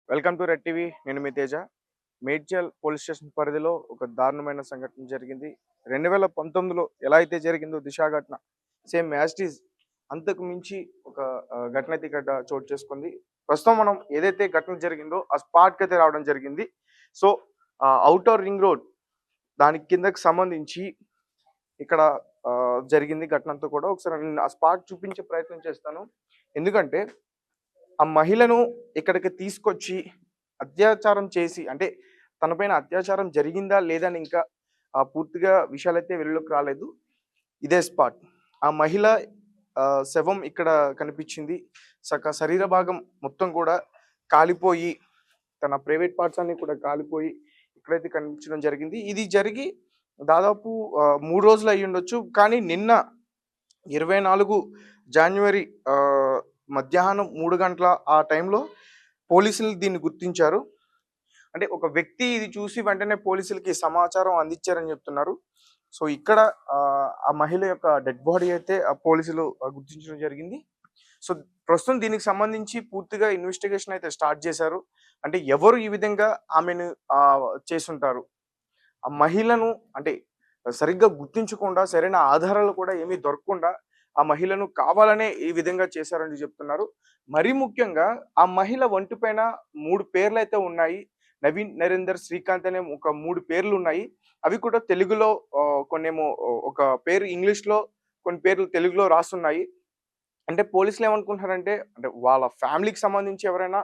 Welcome to red TV. నేను మీ Teja. Medchal police station పరిధిలో ఒక దారుణమైన సంఘటన జరిగింది. 2019లో ఎలా అయితే జరిగిందో దిశ ఘటన, సేమ్ యాస్టీస్ అంతకు మించి ఒక ఘటన అయితే ఇక్కడ చోటు చేసుకుంది. ప్రస్తుతం మనం ఏదైతే ఘటన జరిగిందో ఆ స్పాట్కి అయితే రావడం జరిగింది. సో ఔటర్ రింగ్ రోడ్ దాని కిందకి సంబంధించి ఇక్కడ జరిగింది ఘటన అంతా కూడా. ఒకసారి నేను ఆ స్పాట్ చూపించే ప్రయత్నం చేస్తాను. ఎందుకంటే ఆ మహిళను ఇక్కడికి తీసుకొచ్చి అత్యాచారం చేసి, అంటే తన పైన అత్యాచారం జరిగిందా లేదా అని ఇంకా పూర్తిగా విషయాలైతే వెలుగులోకి రాలేదు. ఇదే స్పాట్. ఆ మహిళ శవం ఇక్కడ కనిపించింది. శరీర భాగం మొత్తం కూడా కాలిపోయి, తన ప్రైవేట్ పార్ట్స్ అన్ని కూడా కాలిపోయి ఇక్కడైతే కనిపించడం జరిగింది. ఇది జరిగి దాదాపు 3 రోజులు అయ్యి ఉండొచ్చు. కానీ నిన్న 24 జాన్యువరి మధ్యాహ్నం 3 గంటల ఆ టైంలో పోలీసులు దీన్ని గుర్తించారు. అంటే ఒక వ్యక్తి ఇది చూసి వెంటనే పోలీసులకి సమాచారం అందించారని చెప్తున్నారు. సో ఇక్కడ ఆ మహిళ యొక్క డెడ్ బాడీ అయితే ఆ పోలీసులు గుర్తించడం జరిగింది. సో ప్రస్తుతం దీనికి సంబంధించి పూర్తిగా ఇన్వెస్టిగేషన్ అయితే స్టార్ట్ చేశారు. అంటే ఎవరు ఈ విధంగా ఆమెను చేసుంటారు, ఆ మహిళను అంటే సరిగ్గా గుర్తించకుండా, సరైన ఆధారాలు కూడా ఏమీ దొరకకుండా ఆ మహిళను కావాలనే ఈ విధంగా చేశారని చెప్తున్నారు. మరీ ముఖ్యంగా ఆ మహిళ ఒంటి పైన 3 పేర్లు అయితే ఉన్నాయి. నవీన్, నరేందర్, శ్రీకాంత్ అనే ఒక 3 పేర్లు ఉన్నాయి. అవి కూడా తెలుగులో, కొన్నేమో ఒక పేరు ఇంగ్లీష్‌లో, కొన్ని పేర్లు తెలుగులో రాసున్నాయి. అంటే పోలీసులు ఏమనుకుంటున్నారంటే, అంటే వాళ్ళ ఫ్యామిలీకి సంబంధించి ఎవరైనా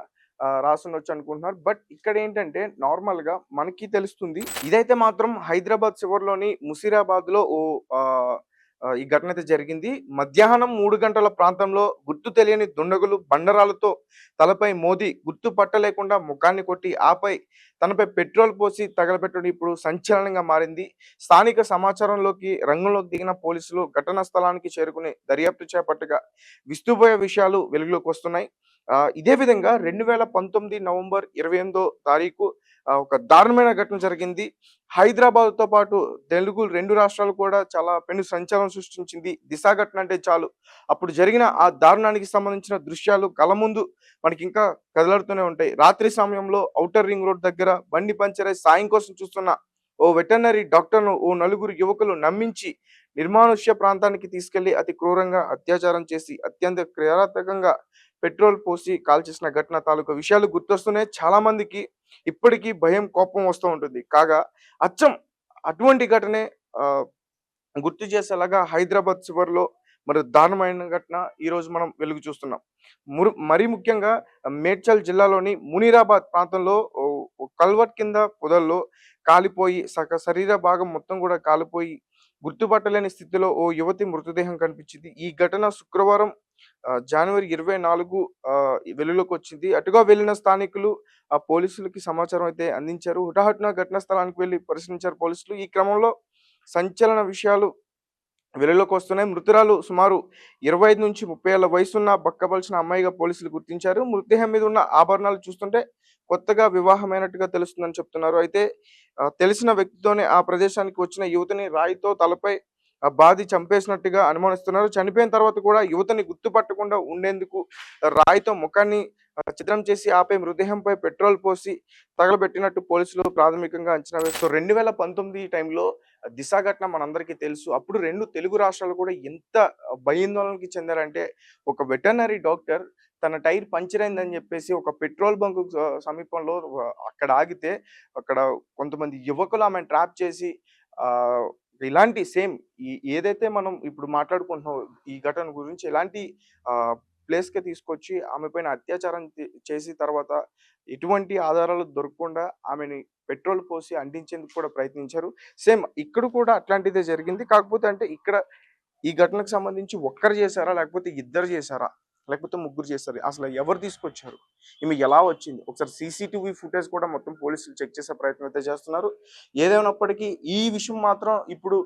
రాసుండొచ్చు అనుకుంటున్నారు. బట్ ఇక్కడ ఏంటంటే నార్మల్‌గా మనకి తెలుస్తుంది. ఇదైతే మాత్రం హైదరాబాద్ చివర్లోని ముషీరాబాద్‌లో ఈ ఘటన అయితే జరిగింది. మధ్యాహ్నం 3 గంటల ప్రాంతంలో గుర్తు తెలియని దుండగులు బండరాలతో తలపై మోది గుర్తు పట్టలేకుండా ముఖాన్ని కొట్టి, ఆపై తనపై పెట్రోల్ పోసి తగలబెట్టడం ఇప్పుడు సంచలనంగా మారింది. స్థానిక సమాచారంలోకి రంగంలోకి దిగిన పోలీసులు ఘటనా స్థలానికి చేరుకుని దర్యాప్తు చేపట్టగా విస్తుపోయే విషయాలు వెలుగులోకి వస్తున్నాయి. ఇదే విధంగా 2019 నవంబర్ 28వ తారీఖు ఒక దారుణమైన ఘటన జరిగింది. హైదరాబాద్‌తో పాటు తెలుగు 2 రాష్ట్రాలు కూడా చాలా పెను సంచలనం సృష్టించింది. దిశ ఘటన అంటే చాలు అప్పుడు జరిగిన ఆ దారుణానికి సంబంధించిన దృశ్యాలు కళ్ళ ముందు మనకి ఇంకా కదలాడుతూనే ఉంటాయి. రాత్రి సమయంలో ఔటర్ రింగ్ రోడ్ దగ్గర బండి పంచర్ అయి సాయం కోసం చూస్తున్న ఓ వెటర్నరీ డాక్టర్‌ను ఓ నలుగురు యువకులు నమ్మించి నిర్మానుష్య ప్రాంతానికి తీసుకెళ్లి అతి క్రూరంగా అత్యాచారం చేసి, అత్యంత కిరాతకంగా పెట్రోల్ పోసి కాల్చేసిన ఘటన తాలూకా విషయాలు గుర్తొస్తూనే చాలా మందికి ఇప్పటికీ భయం, కోపం వస్తూ ఉంటుంది. కాగా అచ్చం అటువంటి ఘటనే గుర్తు చేసేలాగా హైదరాబాద్ చివర్లో మరి దారుణమైన ఘటన ఈరోజు మనం వెలుగు చూస్తున్నాం. మరీ ముఖ్యంగా మేడ్చల్ జిల్లాలోని మునీరాబాద్ ప్రాంతంలో కల్వర్ట్ కింద పొదల్లో కాలిపోయి శరీర భాగం మొత్తం కూడా కాలిపోయి గుర్తుపట్టలేని స్థితిలో ఓ యువతి మృతదేహం కనిపించింది. ఈ ఘటన శుక్రవారం జనవరి 24 వెలుగులోకి వచ్చింది. అటుగా వెళ్లిన స్థానికులు ఆ పోలీసులకి సమాచారం అయితే అందించారు. హుటాహుటిన ఘటనా స్థలానికి వెళ్లి పరిశీలించారు పోలీసులు. ఈ క్రమంలో సంచలన విషయాలు వెలుగులోకి వస్తున్నాయి. మృతురాలు సుమారు 25-30 ఏళ్ల వయసున్న బక్కబలిసిన అమ్మాయిగా పోలీసులు గుర్తించారు. మృతదేహం మీద ఉన్న ఆభరణాలు చూస్తుంటే కొత్తగా వివాహమైనట్టుగా తెలుస్తుందని చెప్తున్నారు. అయితే తెలిసిన వ్యక్తితోనే ఆ ప్రదేశానికి వచ్చిన యువతిని రాయితో తలపై బాది చంపేసినట్టుగా అనుమానిస్తున్నారు. చనిపోయిన తర్వాత కూడా యువతిని గుర్తుపట్టకుండా ఉండేందుకు రాయితో ముఖాన్ని ఛిద్రం చేసి, ఆపై మృతదేహంపై పెట్రోల్ పోసి తగలబెట్టినట్టు పోలీసులు ప్రాథమికంగా అంచనా వేస్తారు. 2019 టైంలో దిశ ఘటన మనందరికీ తెలుసు. అప్పుడు 2 తెలుగు రాష్ట్రాలు కూడా ఎంత భయాందోళనకి చెందారంటే, ఒక వెటర్నరీ డాక్టర్ తన టైర్ పంక్చర్ అయిందని చెప్పేసి ఒక పెట్రోల్ బంక్ సమీపంలో అక్కడ ఆగితే, అక్కడ కొంతమంది యువకులు ఆమెను ట్రాప్ చేసి ఇలాంటి సేమ్ ఏదైతే మనం ఇప్పుడు మాట్లాడుకుంటున్నాం ఈ ఘటన గురించి, ఇలాంటి ప్లేస్‌కి తీసుకొచ్చి ఆమె పైన అత్యాచారం చేసి తర్వాత ఎటువంటి ఆధారాలు దొరకకుండా ఆమెని పెట్రోల్ పోసి అంటించేందుకు కూడా ప్రయత్నించారు. సేమ్ ఇక్కడ కూడా అట్లాంటిదే జరిగింది. కాకపోతే అంటే ఇక్కడ ఈ ఘటనకు సంబంధించి ఒక్కరు చేశారా? లేకపోతే ఇద్దరు చేశారా? లేకపోతే ముగ్గురు చేశారు. అసలు ఎవరు తీసుకొచ్చారు? ఈమె ఎలా వచ్చింది? ఒకసారి సీసీటీవీ ఫుటేజ్ కూడా మొత్తం పోలీసులు చెక్ చేసే ప్రయత్నం అయితే చేస్తున్నారు. ఏదేమైనప్పటికీ ఈ విషయం మాత్రం ఇప్పుడు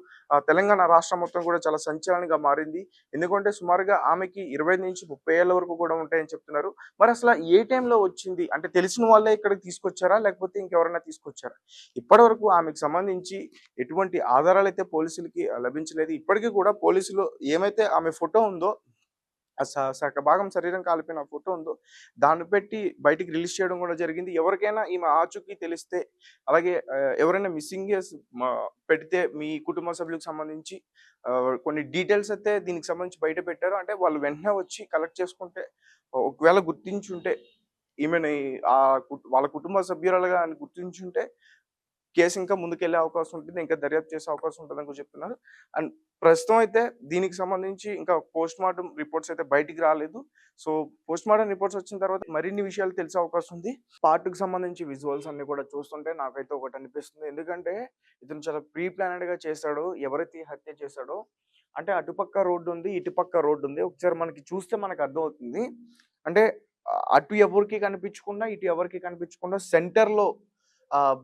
తెలంగాణ రాష్ట్రం మొత్తం కూడా చాలా సంచలనంగా మారింది. ఎందుకంటే సుమారుగా ఆమెకి 25-30 ఏళ్ల వరకు కూడా ఉంటాయని చెప్తున్నారు. మరి అసలు ఏ టైంలో వచ్చింది? అంటే తెలిసిన వాళ్ళే ఇక్కడికి తీసుకొచ్చారా? లేకపోతే ఇంకెవరైనా తీసుకొచ్చారా? ఇప్పటివరకు ఆమెకు సంబంధించి ఎటువంటి ఆధారాలైతే పోలీసులకి లభించలేదు. ఇప్పటికీ కూడా పోలీసులు ఏమైతే ఆమె ఫోటో ఉందో ఆ సగ భాగం శరీరం కాలిపోయిన ఫోటో ఉందో దాన్ని పెట్టి బయటికి రిలీజ్ చేయడం కూడా జరిగింది. ఎవరికైనా ఈమె ఆచూకీ తెలిస్తే అలాగే ఎవరైనా మిస్సింగ్ కేస్ పెడితే మీ కుటుంబ సభ్యులకు సంబంధించి కొన్ని డీటెయిల్స్ అయితే దీనికి సంబంధించి బయట పెట్టారు. అంటే వాళ్ళు వెంటనే వచ్చి కలెక్ట్ చేసుకుంటే ఒకవేళ గుర్తించుంటే ఈమెని వాళ్ళ కుటుంబ సభ్యురాలుగా అని గుర్తించుంటే కేసు ఇంకా ముందుకెళ్ళే అవకాశం ఉంటుంది. ఇంకా దర్యాప్తు చేసే అవకాశం ఉంటుందని కూడా చెప్తున్నారు. అండ్ ప్రస్తుతం అయితే దీనికి సంబంధించి ఇంకా పోస్ట్‌మార్టం రిపోర్ట్స్ అయితే బయటికి రాలేదు. సో, పోస్ట్‌మార్టం రిపోర్ట్స్ వచ్చిన తర్వాత మరిన్ని విషయాలు తెలిసే అవకాశం ఉంది. పార్ట్‌కి సంబంధించి విజువల్స్ అన్నీ కూడా చూస్తుంటే నాకైతే ఒకటి అనిపిస్తుంది. ఎందుకంటే ఇతను చాలా ప్రీ ప్లానెడ్‌గా చేశాడు. ఎవరైతే ఈ హత్య చేశాడో అంటే అటుపక్క రోడ్డు ఉంది, ఇటుపక్క రోడ్డు ఉంది. ఒకసారి మనకి చూస్తే మనకు అర్థమవుతుంది. అంటే అటు ఎవరికీ కనిపించకుండా, ఇటు ఎవరికీ కనిపించకుండా సెంటర్‌లో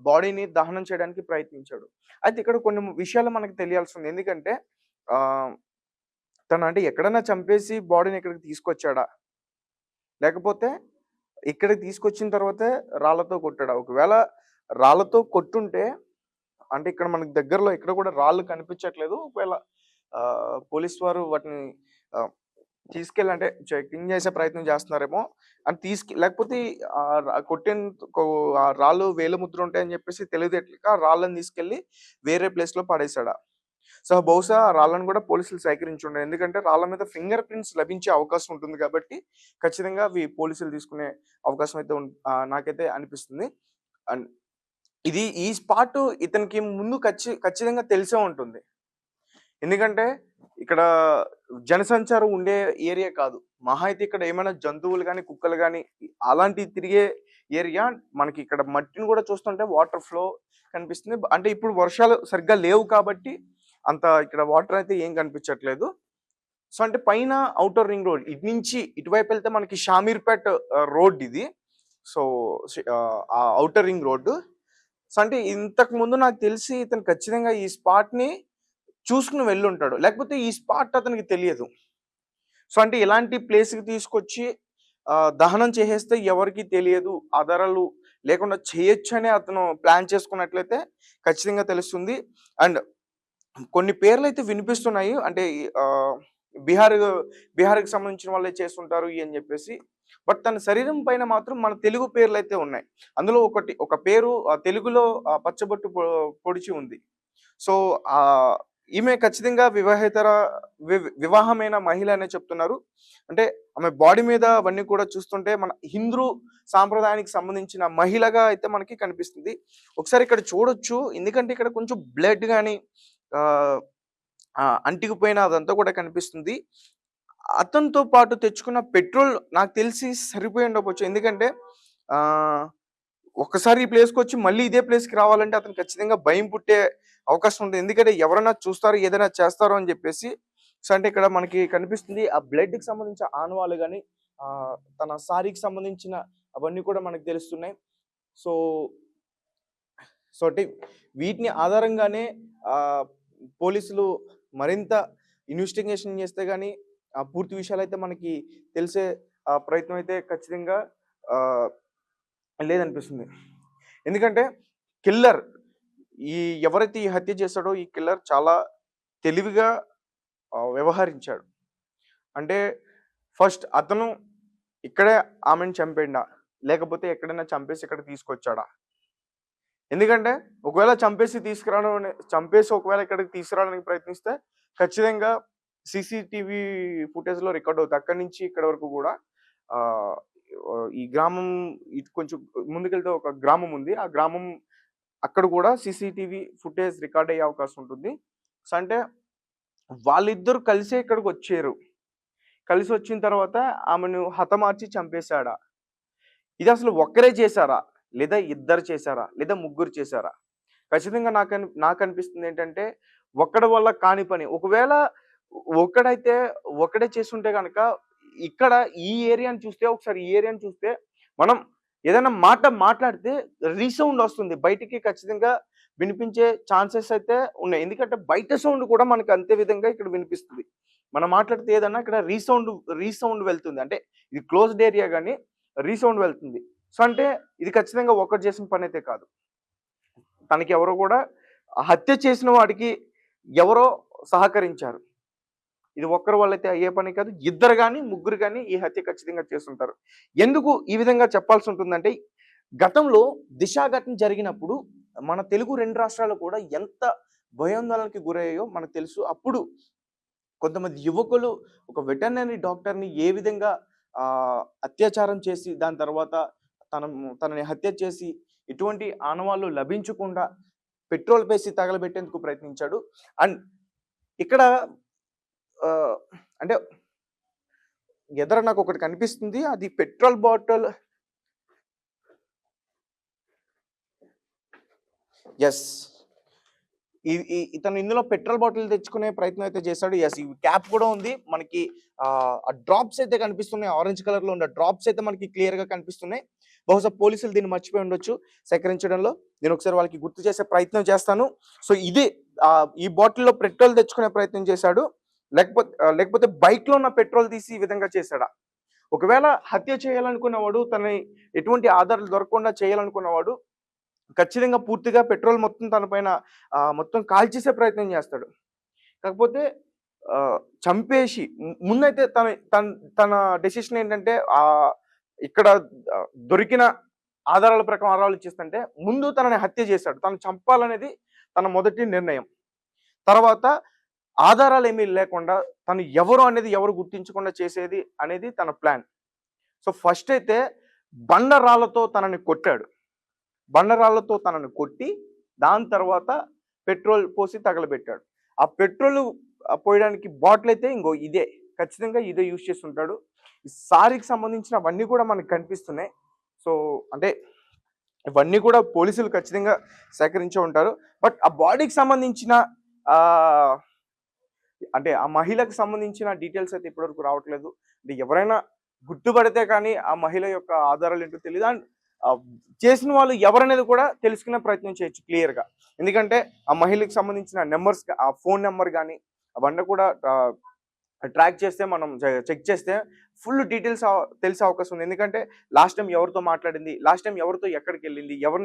బాడీని దహనం చేయడానికి ప్రయత్నించాడు. అయితే ఇక్కడ కొన్ని విషయాలు మనకు తెలియాల్సింది. ఎందుకంటే ఆహ్, తను అంటే ఎక్కడన్నా చంపేసి బాడీని ఇక్కడికి తీసుకొచ్చాడా? లేకపోతే ఇక్కడికి తీసుకొచ్చిన తర్వాతే రాళ్ళతో కొట్టాడా? ఒకవేళ రాళ్ళతో కొట్టుంటే అంటే ఇక్కడ మనకు దగ్గరలో ఎక్కడ కూడా రాళ్ళు కనిపించట్లేదు. ఒకవేళ పోలీస్ వారు వాటిని ఆహ్, తీసుకెళ్ళి అంటే చెకింగ్ చేసే ప్రయత్నం చేస్తున్నారేమో అని లేకపోతే కొట్టిన ఆ రాళ్ళు వేలిముద్ర ఉంటాయని చెప్పేసి తెలివితేటలకి ఆ రాళ్ళని తీసుకెళ్ళి వేరే ప్లేస్‌లో పడేసాడా? సో, బహుశా ఆ రాళ్ళను కూడా పోలీసులు సేకరించుండరు. ఎందుకంటే రాళ్ళ మీద ఫింగర్ ప్రింట్స్ లభించే అవకాశం ఉంటుంది కాబట్టి ఖచ్చితంగా అవి పోలీసులు తీసుకునే అవకాశం అయితే నాకైతే అనిపిస్తుంది. అండ్ ఈ స్పాట్ ఇతనికి ముందు ఖచ్చితంగా తెలిసే ఉంటుంది. ఎందుకంటే ఇక్కడ జనసంచారం ఉండే ఏరియా కాదు. మహా అయితే ఇక్కడ ఏమైనా జంతువులు గాని, కుక్కలు గాని అలాంటివి తిరిగే ఏరియా. మనకి ఇక్కడ మట్టిని కూడా చూస్తుంటే వాటర్ ఫ్లో కనిపిస్తుంది. అంటే ఇప్పుడు వర్షాలు సరిగ్గా లేవు కాబట్టి అంత ఇక్కడ వాటర్ అయితే ఏం కనిపించట్లేదు. సో, అంటే పైన ఔటర్ రింగ్ రోడ్ ఇటు నుంచి ఇటువైపు వెళ్తే మనకి షామీర్పేట్ రోడ్ ఇది. సో, ఆ ఔటర్ రింగ్ రోడ్డు. సో, అంటే ఇంతకు ముందు నాకు తెలిసి ఇతను ఖచ్చితంగా ఈ స్పాట్‌ని చూసుకొని వెళ్ళుంటాడు. లేకపోతే ఈ స్పాట్ అతనికి తెలియదు. సో, అంటే ఇలాంటి ప్లేస్‌కి తీసుకొచ్చి దహనం చేసేస్తే ఎవరికీ తెలియదు. ఆధారాలు లేకుండా చేయొచ్చని అతను ప్లాన్ చేసుకున్నట్లయితే ఖచ్చితంగా తెలుస్తుంది. అండ్ కొన్ని పేర్లయితే వినిపిస్తున్నాయి. అంటే బీహార్‌కి సంబంధించిన వాళ్ళే చేసుంటారు అని చెప్పేసి. బట్ తన శరీరం పైన మాత్రం మన తెలుగు పేర్లయితే ఉన్నాయి. అందులో ఒక పేరు తెలుగులో పచ్చబొట్టు పొడిచి ఉంది. సో, ఈమె ఖచ్చితంగా వివాహమైన మహిళ అనే చెప్తున్నారు. అంటే ఆమె బాడీ మీద అవన్నీ కూడా చూస్తుంటే మన హిందూ సాంప్రదాయానికి సంబంధించిన మహిళగా అయితే మనకి కనిపిస్తుంది. ఒకసారి ఇక్కడ చూడొచ్చు. ఎందుకంటే ఇక్కడ కొంచెం బ్లడ్ గాని అంటికిపోయిన అదంతా కూడా కనిపిస్తుంది. అతనితో పాటు తెచ్చుకున్న పెట్రోల్ నాకు తెలిసి సరిపోయి ఉండకపోవచ్చు. ఎందుకంటే ఒక్కసారి ఈ ప్లేస్‌కొచ్చి మళ్ళీ ఇదే ప్లేస్‌కి రావాలంటే అతను ఖచ్చితంగా భయం పుట్టే అవకాశం ఉంది. ఎందుకంటే ఎవరైనా చూస్తారు, ఏదైనా చేస్తారు అని చెప్పేసి. సో, అంటే ఇక్కడ మనకి కనిపిస్తుంది ఆ బ్లడ్‌కి సంబంధించిన ఆనవాళ్ళు గాని, తన సారీకి సంబంధించిన అవన్నీ కూడా మనకు తెలుస్తున్నాయి. సో, అంటే వీటిని ఆధారంగానే పోలీసులు మరింత ఇన్వెస్టిగేషన్ చేస్తే గాని పూర్తి విషయాలైతే మనకి తెలిసే ప్రయత్నం అయితే ఖచ్చితంగా లేదనిపిస్తుంది. ఎందుకంటే కిల్లర్ ఎవరైతే ఈ హత్య చేశాడో ఈ కిల్లర్ చాలా తెలివిగా వ్యవహరించాడు. అంటే ఫస్ట్ అతను ఇక్కడే ఆమెను చంపేండా? లేకపోతే ఎక్కడైనా చంపేసి ఇక్కడ తీసుకొచ్చాడా? ఎందుకంటే ఒకవేళ చంపేసి ఒకవేళ ఇక్కడికి తీసుకురావడానికి ప్రయత్నిస్తే ఖచ్చితంగా సీసీటీవీ ఫుటేజ్‌లో రికార్డ్ అవుతాయి. అక్కడి నుంచి ఇక్కడి వరకు కూడా ఈ గ్రామం ఇటు కొంచెం ముందుకెళ్తే ఒక గ్రామం ఉంది. ఆ గ్రామం అక్కడ కూడా సీసీటీవీ ఫుటేజ్ రికార్డ్ అయ్యే అవకాశం ఉంటుంది. సో, అంటే వాళ్ళిద్దరూ కలిసే ఇక్కడికొచ్చారు. కలిసి వచ్చిన తర్వాత ఆమెను హతమార్చి చంపేశాడా? ఇది అసలు ఒక్కరే చేశారా? లేదా ఇద్దరు చేశారా? లేదా ముగ్గురు చేశారా? ఖచ్చితంగా నాకనిపిస్తుంది ఏంటంటే ఒక్కడి వల్ల కాని పని. ఒకవేళ ఒక్కడే చేసుంటే గనక ఇక్కడ ఈ ఏరియాని చూస్తే మనం ఏదైనా మాట మాట్లాడితే రీసౌండ్ వస్తుంది. బయటికి ఖచ్చితంగా వినిపించే ఛాన్సెస్ అయితే ఉన్నాయి. ఎందుకంటే బయట సౌండ్ కూడా మనకు అంతే విధంగా ఇక్కడ వినిపిస్తుంది. మనం మాట్లాడితే ఏదన్నా ఇక్కడ రీసౌండ్ వెళ్తుంది. అంటే ఇది క్లోజ్డ్ ఏరియా గాని రీసౌండ్ వెళ్తుంది. సో, అంటే ఇది ఖచ్చితంగా ఒక్కడు చేసిన పనైతే కాదు. తనకి ఎవరో కూడా హత్య చేసిన వాడికి ఎవరో సహకరించారు. ఇది ఒక్కరి వల్ల అయితే అయ్యే పని కాదు. ఇద్దరు గాని, ముగ్గురు గాని ఈ హత్య ఖచ్చితంగా చేసుంటారు. ఎందుకు ఈ విధంగా చెప్పాల్సి ఉంటుందంటే, గతంలో దిశ ఘటన జరిగినప్పుడు మన తెలుగు 2 రాష్ట్రాలు కూడా ఎంత భయాందోళనకి గురయ్యాయో మనకు తెలుసు. అప్పుడు కొంతమంది యువకులు ఒక వెటర్నరీ డాక్టర్‌ని ఏ విధంగా అత్యాచారం చేసి, దాని తర్వాత తనని హత్య చేసి, ఎటువంటి ఆనవాళ్ళు లభించకుండా పెట్రోల్ పేసి తగలబెట్టేందుకు ప్రయత్నించాడు. అండ్ ఇక్కడ ఆహ్, అంటే ఎదర నాకొకటి కనిపిస్తుంది. అది పెట్రోల్ బాటిల్. యెస్. ఇతను ఇందులో పెట్రోల్ బాటిల్ తెచ్చుకునే ప్రయత్నం అయితే చేశాడు. యెస్. ఈ క్యాప్ కూడా ఉంది. మనకి ఆ డ్రాప్స్ అయితే కనిపిస్తున్నాయి. ఆరెంజ్ కలర్‌లో ఉన్న డ్రాప్స్ అయితే మనకి క్లియర్‌గా కనిపిస్తున్నాయి. బహుశా పోలీసులు దీన్ని మర్చిపోయి ఉండొచ్చు సేకరించడంలో. నేను ఒకసారి వాళ్ళకి గుర్తు చేసే ప్రయత్నం చేస్తాను. సో, ఇదే ఈ బాటిల్‌లో పెట్రోల్ తెచ్చుకునే ప్రయత్నం చేశాడు. లేకపోతే బైక్‌లో ఉన్న పెట్రోల్ తీసి ఈ విధంగా చేశాడా? ఒకవేళ హత్య చేయాలనుకున్నవాడు, తనని ఎటువంటి ఆధారాలు దొరకకుండా చేయాలనుకున్నవాడు ఖచ్చితంగా పూర్తిగా పెట్రోల్ మొత్తం తన పైన మొత్తం కాల్చేసే ప్రయత్నం చేస్తాడు. కాకపోతే చంపేసి ముందైతే తన తన తన డెసిషన్ ఏంటంటే ఇక్కడ దొరికిన ఆధారాల ప్రకారం ఆధారాలు ఇచ్చేస్తుంటే ముందు తనని హత్య చేశాడు. తను చంపాలనేది తన మొదటి నిర్ణయం. తర్వాత ఆధారాలేమీ లేకుండా తను ఎవరు అనేది ఎవరు గుర్తించకుండా చేసేది అనేది తన ప్లాన్. సో, ఫస్ట్ అయితే బండరాళ్ళతో తనని కొట్టాడు. బండరాళ్ళతో తనని కొట్టి, దాని తర్వాత పెట్రోల్ పోసి తగలబెట్టాడు. ఆ పెట్రోల్ పోయడానికి బాటిల్ అయితే ఇంగో ఇదే. ఖచ్చితంగా ఇదే యూజ్ చేసుంటాడు. ఈ సారీకి సంబంధించినవన్నీ కూడా మనకు కనిపిస్తున్నాయి. సో, అంటే ఇవన్నీ కూడా పోలీసులు ఖచ్చితంగా సేకరించే ఉంటారు. బట్ ఆ బాడీకి సంబంధించిన ఆహ్, అంటే ఆ మహిళకు సంబంధించిన డీటెయిల్స్ అయితే ఇప్పటివరకు రావట్లేదు. అంటే ఎవరైనా గుర్తుపడితే కానీ ఆ మహిళ యొక్క ఆధారాలేంటో తెలీదు. అండ్ చేసిన వాళ్ళు ఎవరనేది కూడా తెలుసుకునే ప్రయత్నం చేయొచ్చు క్లియర్‌గా. ఎందుకంటే ఆ మహిళకి సంబంధించిన నంబర్స్, ఆ ఫోన్ నంబర్ గాని అవన్నీ కూడా ట్రాక్ చేస్తే, మనం చెక్ చేస్తే ఫుల్ డీటెయిల్స్ తెలిసే అవకాశం ఉంది. ఎందుకంటే లాస్ట్ టైమ్ ఎవరితో మాట్లాడింది, లాస్ట్ టైమ్ ఎవరితో ఎక్కడికెళ్ళింది, ఎవరిని